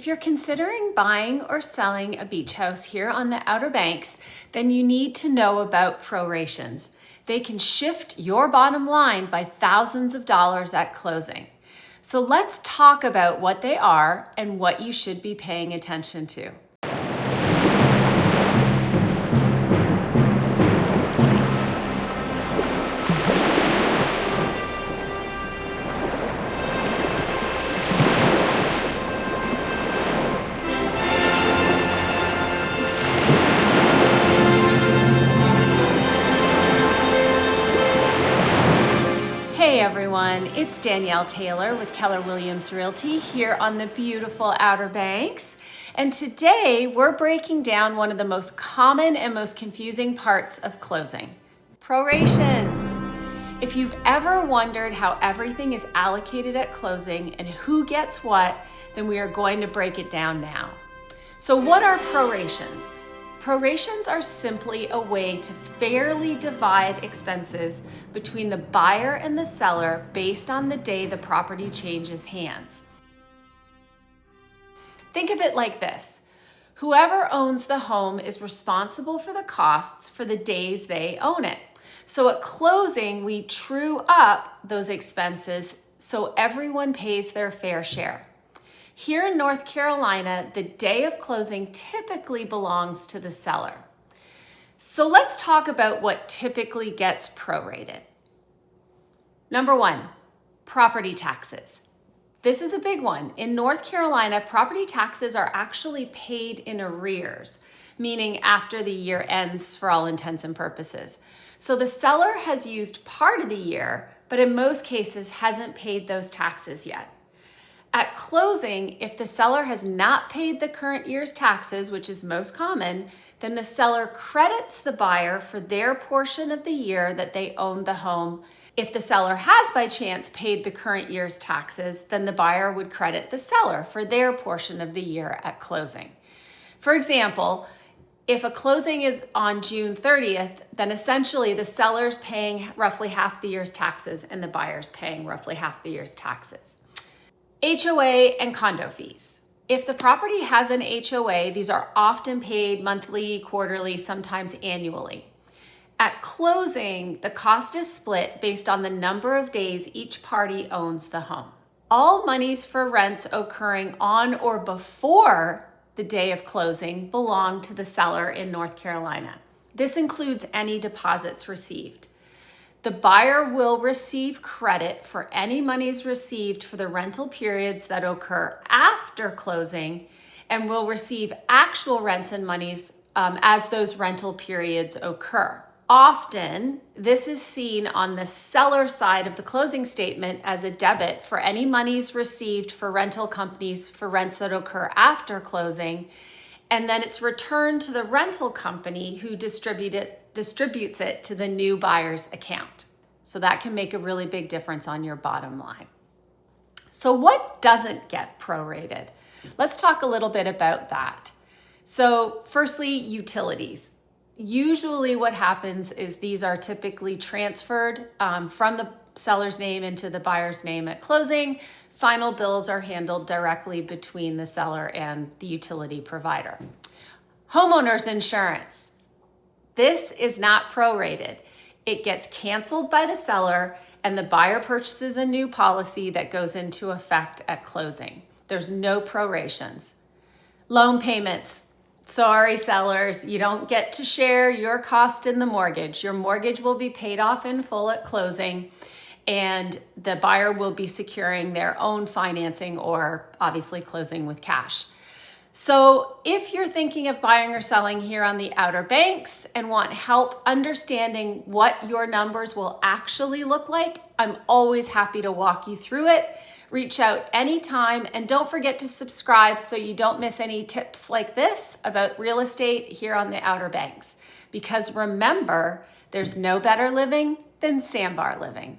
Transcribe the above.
If you're considering buying or selling a beach house here on the Outer Banks, then you need to know about prorations. They can shift your bottom line by thousands of dollars at closing. So let's talk about what they are and what you should be paying attention to. Hey everyone, it's Danielle Taylor with Keller Williams Realty here on the beautiful Outer Banks. And today we're breaking down one of the most common and most confusing parts of closing, prorations. If you've ever wondered how everything is allocated at closing and who gets what, then we are going to break it down now. So what are prorations? Prorations are simply a way to fairly divide expenses between the buyer and the seller based on the day the property changes hands. Think of it like this. Whoever owns the home is responsible for the costs for the days they own it. So at closing, we true up those expenses so everyone pays their fair share. Here in North Carolina, the day of closing typically belongs to the seller. So let's talk about what typically gets prorated. Number one, property taxes. This is a big one. In North Carolina, property taxes are actually paid in arrears, meaning after the year ends for all intents and purposes. So the seller has used part of the year, but in most cases hasn't paid those taxes yet. At closing, if the seller has not paid the current year's taxes, which is most common, then the seller credits the buyer for their portion of the year that they owned the home. If the seller has by chance paid the current year's taxes, then the buyer would credit the seller for their portion of the year at closing. For example, if a closing is on June 30th, then essentially the seller's paying roughly half the year's taxes and the buyer's paying roughly half the year's taxes. HOA and condo fees. If the property has an HOA, these are often paid monthly, quarterly, sometimes annually. At closing, the cost is split based on the number of days each party owns the home. All monies for rents occurring on or before the day of closing belong to the seller in North Carolina. This includes any deposits received. The buyer will receive credit for any monies received for the rental periods that occur after closing and will receive actual rents and monies as those rental periods occur. Often, this is seen on the seller side of the closing statement as a debit for any monies received for rental companies for rents that occur after closing, and then it's returned to the rental company who distributes it to the new buyer's account. So that can make a really big difference on your bottom line. So what doesn't get prorated? Let's talk a little bit about that. So firstly, utilities. Usually what happens is these are typically transferred from the seller's name into the buyer's name at closing. Final bills are handled directly between the seller and the utility provider. Homeowners insurance. This is not prorated. It gets canceled by the seller and the buyer purchases a new policy that goes into effect at closing. There's no prorations. Loan payments. Sorry, sellers, you don't get to share your cost in the mortgage. Your mortgage will be paid off in full at closing, and the buyer will be securing their own financing or obviously closing with cash. So if you're thinking of buying or selling here on the Outer Banks and want help understanding what your numbers will actually look like, I'm always happy to walk you through it. Reach out anytime, and don't forget to subscribe so you don't miss any tips like this about real estate here on the Outer Banks. Because remember, there's no better living than Sandbar living.